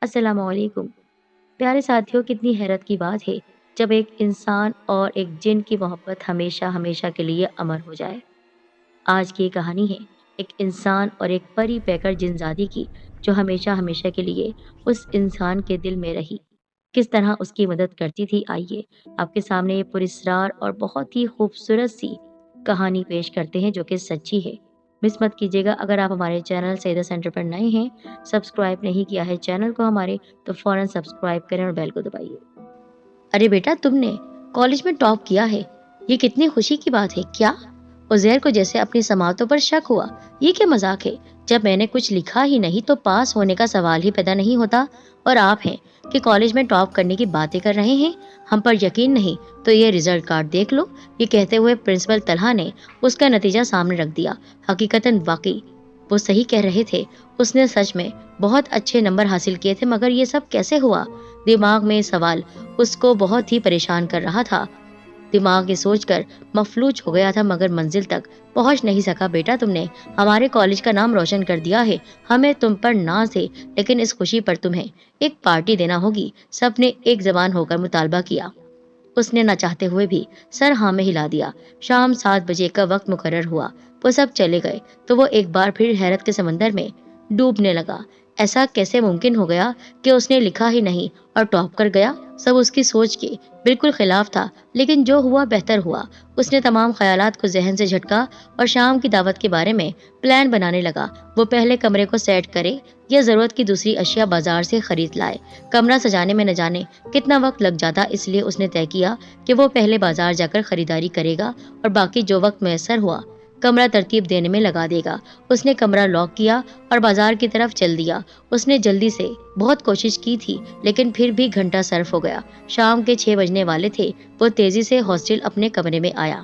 السلام علیکم پیارے ساتھیوں، کتنی حیرت کی بات ہے جب ایک انسان اور ایک جن کی محبت ہمیشہ ہمیشہ کے لیے امر ہو جائے۔ آج کی یہ کہانی ہے ایک انسان اور ایک پری پیکر جنزادی کی، جو ہمیشہ ہمیشہ کے لیے اس انسان کے دل میں رہی۔ کس طرح اس کی مدد کرتی تھی، آئیے آپ کے سامنے یہ پراسرار اور بہت ہی خوبصورت سی کہانی پیش کرتے ہیں جو کہ سچی ہے۔ مس مت کیجیے گا، اگر آپ ہمارے چینل سیدہ سینٹر پر نئے ہیں، سبسکرائب نہیں کیا ہے چینل کو ہمارے، تو فوراً سبسکرائب کریں اور بیل کو دبائیے۔ ارے بیٹا، تم نے کالج میں ٹاپ کیا ہے، یہ کتنی خوشی کی بات ہے کیا؟ عزیر کو جیسے اپنی سماعتوں پر شک ہوا۔ یہ کیا مذاق ہے؟ جب میں نے کچھ لکھا ہی نہیں تو پاس ہونے کا سوال ہی پیدا نہیں ہوتا، اور آپ ہیں کہ کالج میں ٹاپ کرنے کی باتیں کر رہے ہیں؟ ہم پر یقین نہیں تو یہ رزلٹ کارڈ دیکھ لو۔ یہ کہتے ہوئے پرنسپل طلحہ نے اس کا نتیجہ سامنے رکھ دیا۔ حقیقتاً واقعی وہ صحیح کہہ رہے تھے، اس نے سچ میں بہت اچھے نمبر حاصل کیے تھے، مگر یہ سب کیسے ہوا؟ دماغ میں سوال اس کو بہت ہی پریشان کر رہا تھا۔ دماغ یہ سوچ کر مفلوج ہو گیا تھا، مگر منزل تک پہنچ نہیں سکا۔ بیٹا، تم نے ہمارے کالج کا نام روشن کر دیا ہے، ہمیں تم پر ناز ہے، لیکن اس خوشی پر تمہیں ایک پارٹی دینا ہوگی۔ سب نے ایک زبان ہو کر مطالبہ کیا۔ اس نے نہ چاہتے ہوئے بھی سر ہاں میں ہلا دیا۔ شام 7 بجے کا وقت مقرر ہوا، وہ سب چلے گئے تو وہ ایک بار پھر حیرت کے سمندر میں ڈوبنے لگا۔ ایسا کیسے ممکن ہو گیا کہ اس نے لکھا ہی نہیں اور ٹاپ کر گیا؟ سب اس کی سوچ کے بالکل خلاف تھا، لیکن جو ہوا بہتر ہوا۔ اس نے تمام خیالات کو ذہن سے جھٹکا اور شام کی دعوت کے بارے میں پلان بنانے لگا۔ وہ پہلے کمرے کو سیٹ کرے یا ضرورت کی دوسری اشیاء بازار سے خرید لائے۔ کمرہ سجانے میں نہ جانے کتنا وقت لگ جاتا، اس لیے اس نے طے کیا کہ وہ پہلے بازار جا کر خریداری کرے گا اور باقی جو وقت میسر ہوا کمرہ ترتیب دینے میں لگا دے گا۔ اس نے کمرہ لاک کیا اور بازار کی طرف چل دیا۔ اس نے جلدی سے بہت کوشش کی تھی، لیکن پھر بھی گھنٹہ صرف ہو گیا۔ شام کے 6 بجنے والے تھے۔ وہ تیزی سے ہاسٹل اپنے کمرے میں آیا،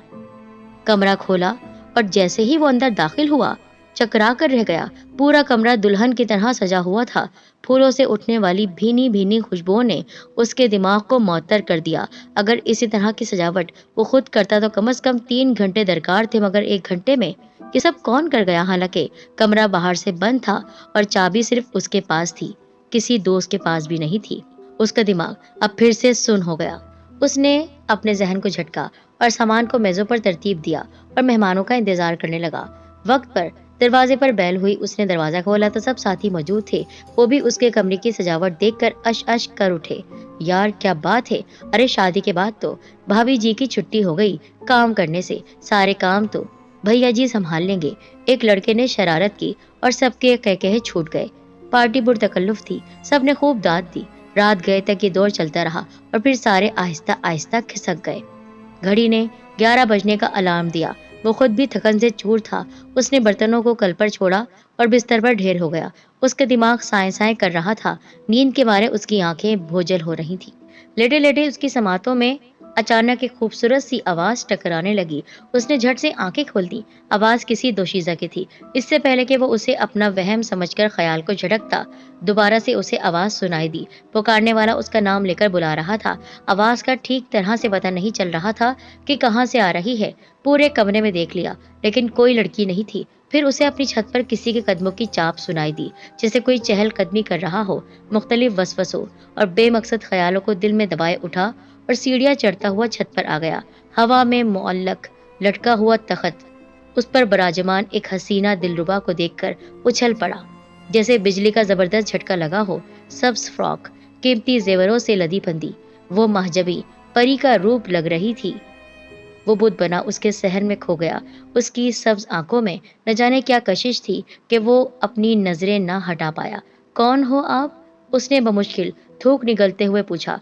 کمرہ کھولا اور جیسے ہی وہ اندر داخل ہوا چکرا کر رہ گیا۔ پورا کمرہ دلہن کی طرح سجا ہوا تھا۔ پھولوں سے اٹھنے والی بھینی بھینی خوشبوؤں نے اس کے دماغ کو معطر کر دیا۔ اگر اسی طرح کی سجاوٹ وہ خود کرتا تو کم از کم 3 گھنٹے درکار تھے، مگر 1 گھنٹے میں یہ سب کون کر گیا؟ حالانکہ کمرہ باہر سے بند تھا اور چابی صرف اس کے پاس تھی، کسی دوست کے پاس بھی نہیں تھی۔ اس کا دماغ اب پھر سے سن ہو گیا۔ اس نے اپنے ذہن کو جھٹکا اور سامان کو میزوں پر ترتیب دیا اور مہمانوں کا انتظار کرنے لگا۔ وقت پر دروازے پر بیل ہوئی۔ اس نے دروازہ کھولا تو سب ساتھی موجود تھے۔ وہ بھی اس کے کمرے کی سجاوٹ دیکھ کر اش اش کر اٹھے۔ یار کیا بات ہے! ارے شادی کے بعد تو بھابھی جی کی چھٹی ہو گئی کام کرنے سے، سارے کام تو بھیا جی سنبھال لیں گے۔ ایک لڑکے نے شرارت کی اور سب کے کہکہے چھوٹ گئے۔ پارٹی پرتکلف تھی، سب نے خوب داد دی۔ رات گئے تک یہ دور چلتا رہا اور پھر سارے آہستہ آہستہ کھسک گئے۔ گھڑی نے 11 بجنے کا الارم دیا۔ وہ خود بھی تھکن سے چور تھا۔ اس نے برتنوں کو کل پر چھوڑا اور بستر پر ڈھیر ہو گیا۔ اس کا دماغ سائیں سائیں کر رہا تھا، نیند کے مارے اس کی آنکھیں بھوجل ہو رہی تھیں۔ لیٹے لیٹے اس کی سماعتوں میں اچانک ایک خوبصورت سی آواز ٹکرانے لگی۔ اس نے جھٹ سے آنکھیں کھول دی۔ آواز کسی دوشیزہ کی تھی۔ اس سے پہلے کہ وہ اسے اپنا وہم سمجھ کر خیال کو جھٹکتا، دوبارہ سے اسے آواز سنائی دی۔ پکارنے والا اس کا نام لے کر بلا رہا تھا۔ آواز کا ٹھیک طرح سے پتہ نہیں چل رہا تھا کہ کہاں سے آ رہی ہے۔ پورے کمرے میں دیکھ لیا، لیکن کوئی لڑکی نہیں تھی۔ پھر اسے اپنی چھت پر کسی کے قدموں کی چاپ سنائی دی، جیسے کوئی چہل قدمی کر رہا ہو۔ مختلف وسوسوں اور بے مقصد خیالوں کو دل میں دبائے اٹھا اور سیڑھیاں چڑھتا ہوا چھت پر آ گیا۔ ہوا میں معلق لٹکا ہوا تخت، اس پر براجمان ایک حسینہ دلربا کو دیکھ کر اچھل پڑا، جیسے بجلی کا زبردست جھٹکا لگا ہو۔ سبز فراک، قیمتی زیوروں سے لدی پھندی، وہ مہجبی پری کا روپ لگ رہی تھی۔ وہ بت بنا اس کے سحر میں کھو گیا۔ اس کی سبز آنکھوں میں نہ جانے کیا کشش تھی کہ وہ اپنی نظریں نہ ہٹا پایا۔ کون ہو آپ؟ اس نے بمشکل تھوک نگلتے ہوئے پوچھا۔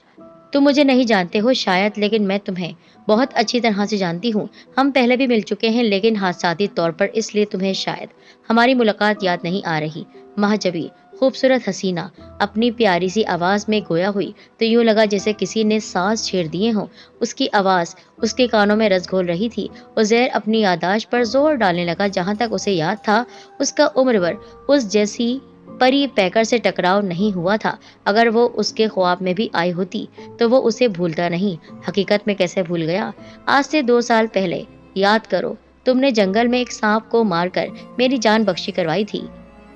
تم مجھے نہیں جانتے ہو شاید، لیکن میں تمہیں بہت اچھی طرح سے جانتی ہوں۔ ہم پہلے بھی مل چکے ہیں، لیکن حادثاتی طور پر، اس لیے تمہیں شاید ہماری ملاقات یاد نہیں آ رہی۔ مہجبی خوبصورت حسینہ اپنی پیاری سی آواز میں گویا ہوئی تو یوں لگا جیسے کسی نے ساز چھیڑ دیے ہوں۔ اس کی آواز اس کے کانوں میں رس گھول رہی تھی۔ عزیر اپنی یادداشت پر زور ڈالنے لگا۔ جہاں تک اسے یاد تھا، اس کا عمر بھر اس جیسی پری پیکر سے ٹکراؤ نہیں ہوا تھا۔ اگر وہ اس کے خواب میں بھی آئی ہوتی تو وہ اسے بھولتا نہیں۔ حقیقت میں کیسے بھول گیا؟ آج سے 2 سال پہلے، یاد کرو، تم نے جنگل میں ایک سانپ کو مار کر میری جان بخشی کروائی تھی۔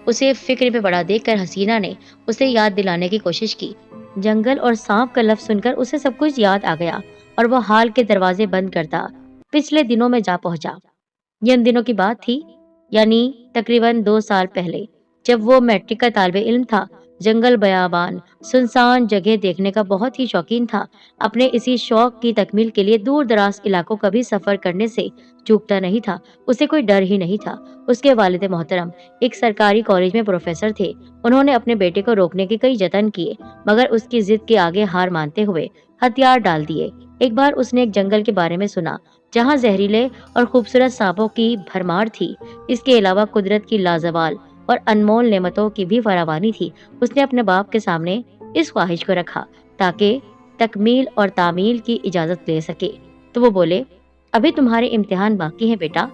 اسے فکر میں پڑا دیکھ کر حسینہ نے اسے یاد دلانے کی کوشش کی۔ جنگل اور سانپ کا لفظ سن کر اسے سب کچھ یاد آ گیا اور وہ حال کے دروازے بند کرتا پچھلے دنوں میں جا پہنچا۔ یہ ان دنوں کی بات تھی، یعنی تقریباً 2 سال پہلے، جب وہ میٹرک کا طالب علم تھا۔ جنگل، بیابان، سنسان جگہ دیکھنے کا بہت ہی شوقین تھا۔ اپنے اسی شوق کی تکمیل کے لیے دور دراز علاقوں کا بھی سفر کرنے سے چوکتا نہیں تھا۔ اسے کوئی ڈر ہی نہیں تھا۔ اس کے والد محترم ایک سرکاری کالج میں پروفیسر تھے۔ انہوں نے اپنے بیٹے کو روکنے کے کئی جتن کیے، مگر اس کی ضد کے آگے ہار مانتے ہوئے ہتھیار ڈال دیے۔ ایک بار اس نے ایک جنگل کے بارے میں سنا جہاں زہریلے اور خوبصورت سانپوں کی بھرمار تھی۔ اس کے علاوہ قدرت کی لازوال اور انمول نعمتوں کی بھی فراوانی تھی۔ اس نے اپنے باپ کے سامنے اس خواہش کو رکھا تاکہ تکمیل اور تعمیل کی اجازت لے سکے، تو وہ بولے، ابھی تمہارے امتحان باقی ہیں بیٹا،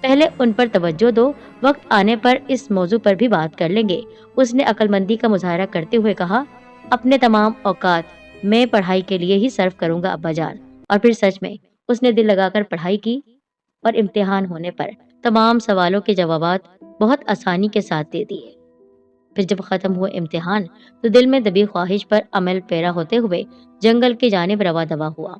پہلے ان پر توجہ دو، وقت آنے پر اس موضوع پر بھی بات کر لیں گے۔ اس نے عقل مندی کا مظاہرہ کرتے ہوئے کہا، اپنے تمام اوقات میں پڑھائی کے لیے ہی صرف کروں گا ابا جان۔ اور پھر سچ میں اس نے دل لگا کر پڑھائی کی اور امتحان ہونے پر تمام سوالوں کے جوابات بہت آسانی کے ساتھ دے دیے۔ پھر جب ختم ہوئے امتحان تو دل میں دبی خواہش پر عمل پیرا ہوتے ہوئے جنگل کی جانب رواں دوا ہوا۔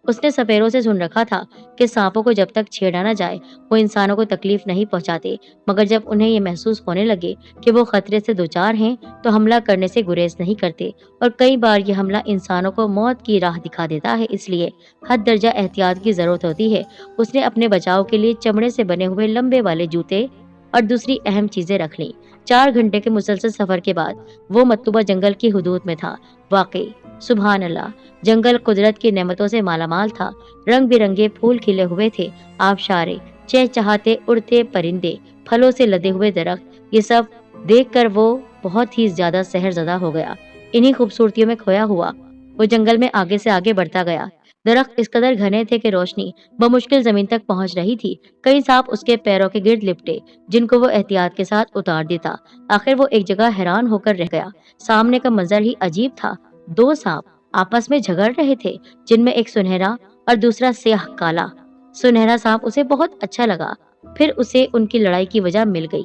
اس نے سپیروں سے سن رکھا تھا کہ سانپوں کو جب تک چھیڑا نہ جائے وہ انسانوں کو تکلیف نہیں پہنچاتے، مگر جب انہیں یہ محسوس ہونے لگے کہ وہ خطرے سے دوچار ہیں تو حملہ کرنے سے گریز نہیں کرتے، اور کئی بار یہ حملہ انسانوں کو موت کی راہ دکھا دیتا ہے۔ اس لیے حد درجہ احتیاط کی ضرورت ہوتی ہے۔ اس نے اپنے بچاؤ کے لیے چمڑے سے بنے ہوئے لمبے والے جوتے اور دوسری اہم چیزیں رکھ لیں۔ 4 گھنٹے کے مسلسل سفر کے بعد وہ مطلوبہ جنگل کی حدود میں تھا۔ واقعی سبحان اللہ، جنگل قدرت کی نعمتوں سے مالا مال تھا۔ رنگ برنگے پھول کھلے ہوئے تھے، آبشارے، چہچہاتے اڑتے پرندے، پھلوں سے لدے ہوئے درخت، یہ سب دیکھ کر وہ بہت ہی زیادہ سحر زدہ ہو گیا۔ انہی خوبصورتیوں میں کھویا ہوا وہ جنگل میں آگے سے آگے بڑھتا گیا۔ درخت اس قدر گھنے تھے کہ روشنی بمشکل زمین تک پہنچ رہی تھی۔ کئی سانپ اس کے پیروں کے گرد لپٹے جن کو وہ احتیاط کے ساتھ اتار دیتا۔ آخر وہ ایک جگہ حیران ہو کر رہ گیا۔ سامنے کا منظر ہی عجیب تھا۔ 2 سانپ آپس میں جھگڑ رہے تھے، جن میں ایک سنہرا اور دوسرا سیاہ کالا۔ سنہرا سانپ اسے بہت اچھا لگا۔ پھر اسے ان کی لڑائی کی وجہ مل گئی۔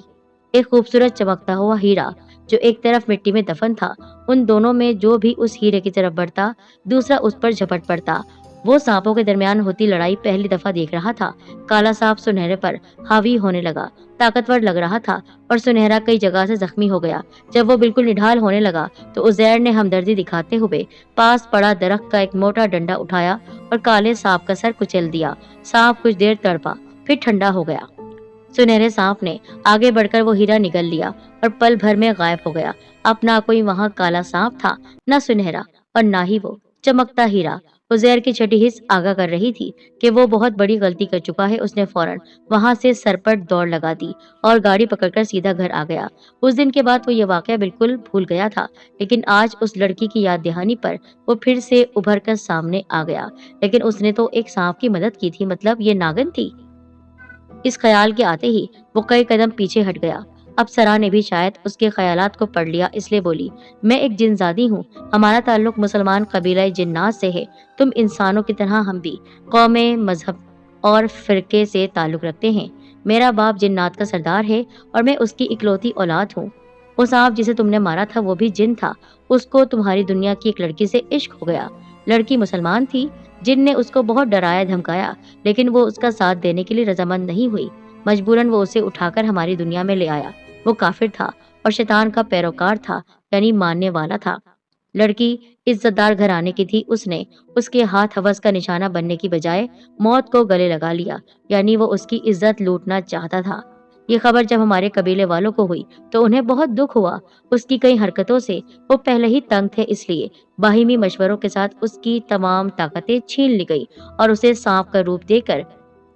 ایک خوبصورت چمکتا ہوا ہیرا جو ایک طرف مٹی میں دفن تھا، ان دونوں میں جو بھی اس ہیرے کی طرف بڑھتا دوسرا اس پر جھپٹ پڑتا۔ وہ سانپوں کے درمیان ہوتی لڑائی پہلی دفعہ دیکھ رہا تھا۔ کالا سانپ سنہرے پر حاوی ہونے لگا، طاقتور لگ رہا تھا اور سنہرا کئی جگہ سے زخمی ہو گیا۔ جب وہ بالکل نڈھال ہونے لگا تو عزیر نے ہمدردی دکھاتے ہوئے پاس پڑا درخت کا ایک موٹا ڈنڈا اٹھایا اور کالے سانپ کا سر کچل دیا۔ سانپ کچھ دیر تڑپا، پھر ٹھنڈا ہو گیا۔ سنہرے سانپ نے آگے بڑھ کر وہ ہیرا نگل لیا اور پل بھر میں غائب ہو گیا۔ اب نہ کوئی وہاں کالا سانپ تھا، نہ سنہرا، اور نہ ہی وہ چمکتا ہیرا۔ عزیر کی چھٹی حس آگاہ کر رہی تھی کہ وہ بہت بڑی غلطی کر چکا ہے۔ اس نے فوراً وہاں سے سرپٹ دوڑ لگا دی اور گاڑی پکڑ کر سیدھا گھر آ گیا۔ اس دن کے بعد وہ یہ واقعہ بالکل بھول گیا تھا، لیکن آج اس لڑکی کی یاد دہانی پر وہ پھر سے ابھر کر سامنے آ گیا۔ لیکن اس نے تو ایک سانپ کی مدد کی تھی، مطلب یہ ناگن تھی۔ اس خیال کے آتے ہی وہ کئی قدم پیچھے ہٹ گیا۔ اب سرا نے بھی شاید اس کے خیالات کو پڑھ لیا، اس لیے بولی، میں ایک جن زادی ہوں، ہمارا تعلق مسلمان قبیلہ جنات سے ہے۔ تم انسانوں کی طرح ہم بھی قوم، مذہب اور فرقے سے تعلق رکھتے ہیں۔ میرا باپ جنات کا سردار ہے اور میں اس کی اکلوتی اولاد ہوں۔ وہ سانپ جسے تم نے مارا تھا وہ بھی جن تھا، اس کو تمہاری دنیا کی ایک لڑکی سے عشق ہو گیا۔ لڑکی مسلمان تھی، جن نے اس کو بہت ڈرایا دھمکایا، لیکن وہ اس کا ساتھ دینے کے لیے رضامند نہیں ہوئی۔ مجبوراً وہ اسے اٹھا کر ہماری دنیا میں لے آیا۔ وہ کافر تھا اور شیطان کا پیروکار تھا، یعنی ماننے والا تھا۔ لڑکی عزت دار گھرانے کی تھی، اس نے اس کے ہاتھ ہوس کا نشانہ بننے کی بجائے موت کو گلے لگا لیا، یعنی وہ اس کی عزت لوٹنا چاہتا تھا۔ یہ خبر جب ہمارے قبیلے والوں کو ہوئی تو انہیں بہت دکھ ہوا۔ اس کی کئی حرکتوں سے وہ پہلے ہی تنگ تھے، اس لیے باہمی مشوروں کے ساتھ اس کی تمام طاقتیں چھین لی گئی اور اسے سانپ کا روپ دے کر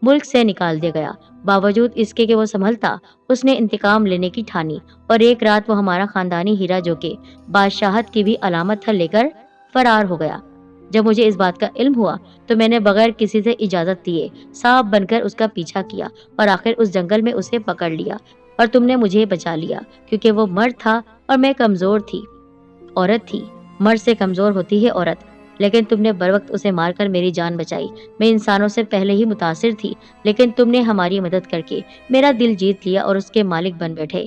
ملک سے نکال دیا گیا۔ باوجود اس کے کہ وہ سنبھلتا، اس نے انتقام لینے کی ٹھانی اور ایک رات وہ ہمارا خاندانی ہیرا جو کہ بادشاہت کی بھی علامت تھا لے کر فرار ہو گیا۔ جب مجھے اس بات کا علم ہوا تو میں نے بغیر کسی سے اجازت دیے سانپ بن کر اس کا پیچھا کیا اور آخر اس جنگل میں اسے پکڑ لیا، اور تم نے مجھے بچا لیا کیونکہ وہ مرد تھا اور میں کمزور تھی۔ عورت تھی، مرد سے کمزور ہوتی ہے عورت، لیکن تم نے بروقت اسے مار کر میری جان بچائی۔ میں انسانوں سے پہلے ہی متاثر تھی، لیکن تم نے ہماری مدد کر کے میرا دل جیت لیا اور اس کے مالک بن بیٹھے۔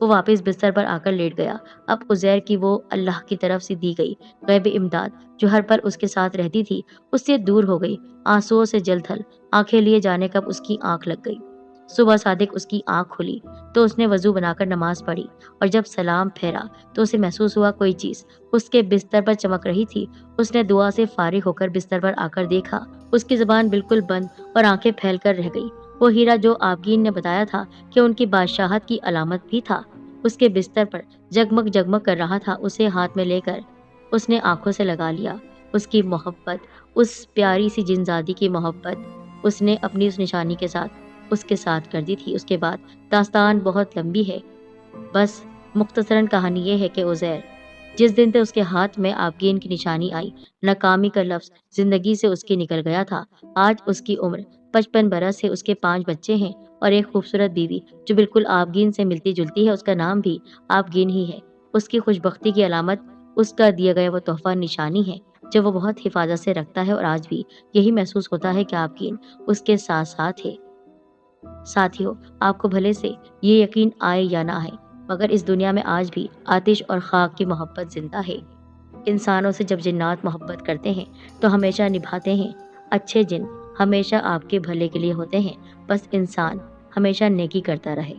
وہ واپس بستر پر آ کر لیٹ گیا۔ اب عزیر کی وہ اللہ کی طرف سے دی گئی غیبی امداد جو ہر پل اس کے ساتھ رہتی تھی اس سے دور ہو گئی۔ آنسوؤں سے جل تھل آنکھیں لیے جانے کب اس کی آنکھ لگ گئی۔ صبح صادق اس کی آنکھ کھلی تو اس نے وضو بنا کر نماز پڑھی، اور جب سلام پھیرا تو اسے محسوس ہوا کوئی چیز اس کے بستر پر چمک رہی تھی۔ اس نے دعا سے فارغ ہو کر بستر پر آ کر دیکھا، اس کی زبان بالکل بند اور آنکھیں پھیل کر رہ گئی۔ وہ ہیرا جو آبگین نے بتایا تھا کہ ان کی بادشاہت کی علامت بھی تھا، اس کے بستر پر جگمگ جگمگ کر رہا تھا۔ اسے ہاتھ میں لے کر اس نے آنکھوں سے لگا لیا۔ اس کی محبت، اس پیاری سی جنزادی کی محبت اس نے اپنی اس نشانی کے ساتھ اس کے ساتھ کر دی تھی۔ اس کے بعد داستان بہت لمبی ہے، بس مختصراً کہانی یہ ہے کہ عزیر جس دن سے اس کے ہاتھ میں آبگین کی نشانی آئی، ناکامی کا لفظ زندگی سے اس کی نکل گیا تھا۔ آج اس کی عمر 55 برس ہے، اس کے 5 بچے ہیں اور ایک خوبصورت بیوی جو بالکل آبگین سے ملتی جلتی ہے۔ اس کا نام بھی آبگین ہی ہے۔ اس کی خوشبختی کی علامت اس کا دیا گیا وہ تحفہ نشانی ہے جو وہ بہت حفاظت سے رکھتا ہے، اور آج بھی یہی محسوس ہوتا ہے کہ آبگین اس کے ساتھ ساتھ ہے۔ ساتھیو، آپ کو بھلے سے یہ یقین آئے یا نہ آئے، مگر اس دنیا میں آج بھی آتش اور خاک کی محبت زندہ ہے۔ انسانوں سے جب جنات محبت کرتے ہیں تو ہمیشہ نبھاتے ہیں۔ اچھے جن ہمیشہ آپ کے بھلے کے لیے ہوتے ہیں، بس انسان ہمیشہ نیکی کرتا رہے۔